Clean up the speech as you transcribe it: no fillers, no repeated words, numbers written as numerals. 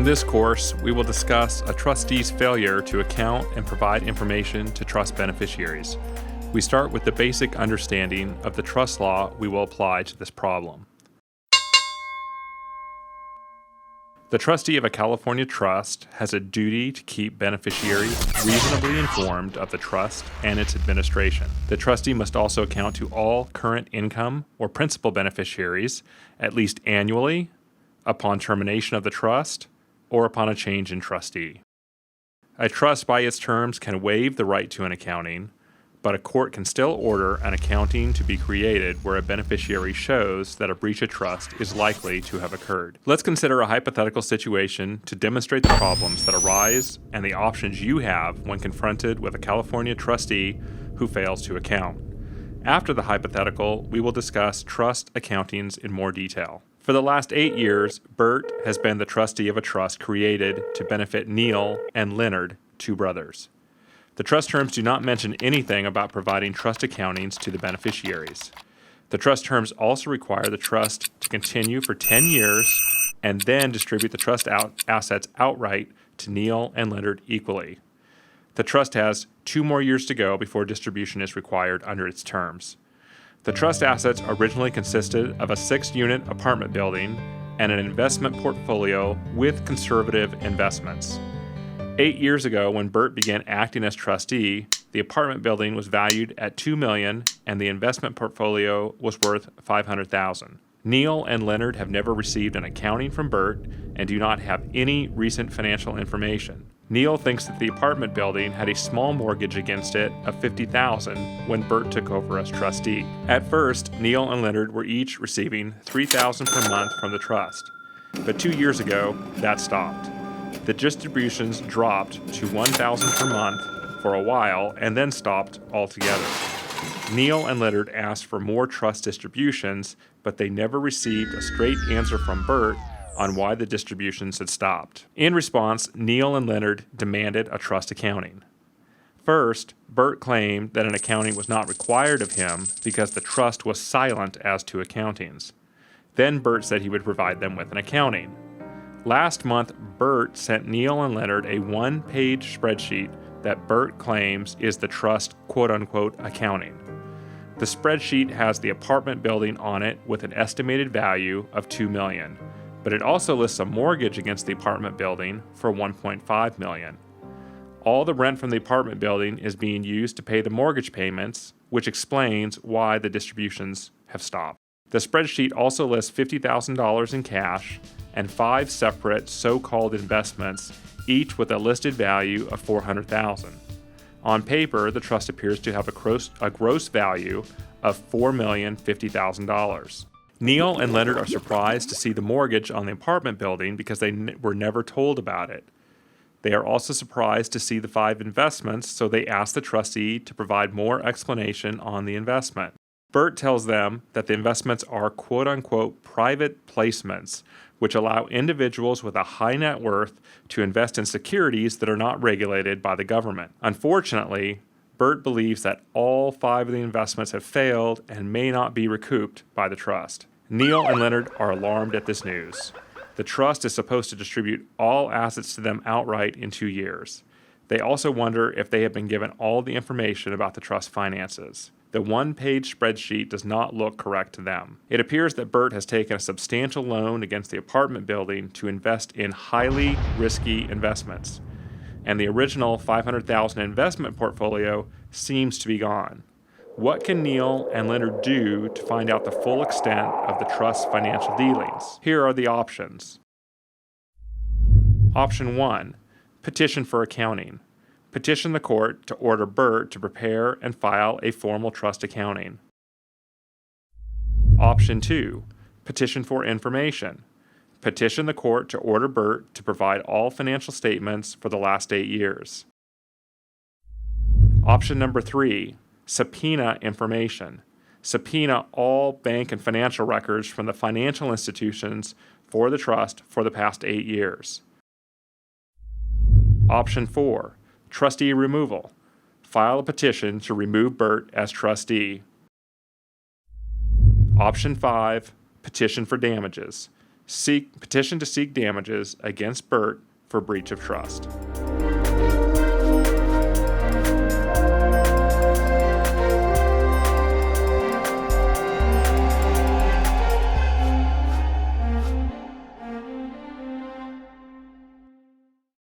In this course, we will discuss a trustee's failure to account and provide information to trust beneficiaries. We start with the basic understanding of the trust law we will apply to this problem. The trustee of a California trust has a duty to keep beneficiaries reasonably informed of the trust and its administration. The trustee must also account to all current income or principal beneficiaries at least annually, upon termination of the trust, or upon a change in trustee. A trust by its terms can waive the right to an accounting, but a court can still order an accounting to be created where a beneficiary shows that a breach of trust is likely to have occurred. Let's consider a hypothetical situation to demonstrate the problems that arise and the options you have when confronted with a California trustee who fails to account. After the hypothetical, we will discuss trust accountings in more detail. For the last 8 years, Bert has been the trustee of a trust created to benefit Neil and Leonard, two brothers. The trust terms do not mention anything about providing trust accountings to the beneficiaries. The trust terms also require the trust to continue for 10 years and then distribute the trust assets outright to Neil and Leonard equally. The trust has 2 more years to go before distribution is required under its terms. The trust assets originally consisted of a 6-unit apartment building and an investment portfolio with conservative investments. 8 years ago, when Bert began acting as trustee, the apartment building was valued at $2 million and the investment portfolio was worth $500,000. Neil and Leonard have never received an accounting from Bert and do not have any recent financial information. Neil thinks that the apartment building had a small mortgage against it of $50,000 when Bert took over as trustee. At first, Neil and Leonard were each receiving $3,000 per month from the trust, but 2 years ago, that stopped. The distributions dropped to $1,000 per month for a while and then stopped altogether. Neil and Leonard asked for more trust distributions, but they never received a straight answer from Bert on why the distributions had stopped. In response, Neil and Leonard demanded a trust accounting. First, Bert claimed that an accounting was not required of him because the trust was silent as to accountings. Then Bert said he would provide them with an accounting. Last month, Bert sent Neil and Leonard a 1-page spreadsheet that Bert claims is the trust quote-unquote accounting. The spreadsheet has the apartment building on it with an estimated value of $2 million, but it also lists a mortgage against the apartment building for $1.5 million. All the rent from the apartment building is being used to pay the mortgage payments, which explains why the distributions have stopped. The spreadsheet also lists $50,000 in cash and 5 separate so-called investments, each with a listed value of $400,000. On paper, the trust appears to have a gross value of $4,050,000. Neil and Leonard are surprised to see the mortgage on the apartment building because they were never told about it. They are also surprised to see the 5 investments, so they ask the trustee to provide more explanation on the investment. Bert tells them that the investments are quote-unquote private placements, which allow individuals with a high net worth to invest in securities that are not regulated by the government. Unfortunately, Bert believes that all 5 of the investments have failed and may not be recouped by the trust. Neil and Leonard are alarmed at this news. The trust is supposed to distribute all assets to them outright in 2 years. They also wonder if they have been given all the information about the trust finances. The 1-page spreadsheet does not look correct to them. It appears that Bert has taken a substantial loan against the apartment building to invest in highly risky investments, and the original $500,000 investment portfolio seems to be gone. What can Neil and Leonard do to find out the full extent of the trust's financial dealings? Here are the options. Option 1. Petition for accounting. Petition the court to order Bert to prepare and file a formal trust accounting. Option 2. Petition for information. Petition the court to order Bert to provide all financial statements for the last 8 years. Option number 3. Subpoena information. Subpoena all bank and financial records from the financial institutions for the trust for the past 8 years. Option 4. Trustee removal. File a petition to remove Bert as trustee. Option 5. Petition for damages. petition to seek damages against Bert for breach of trust.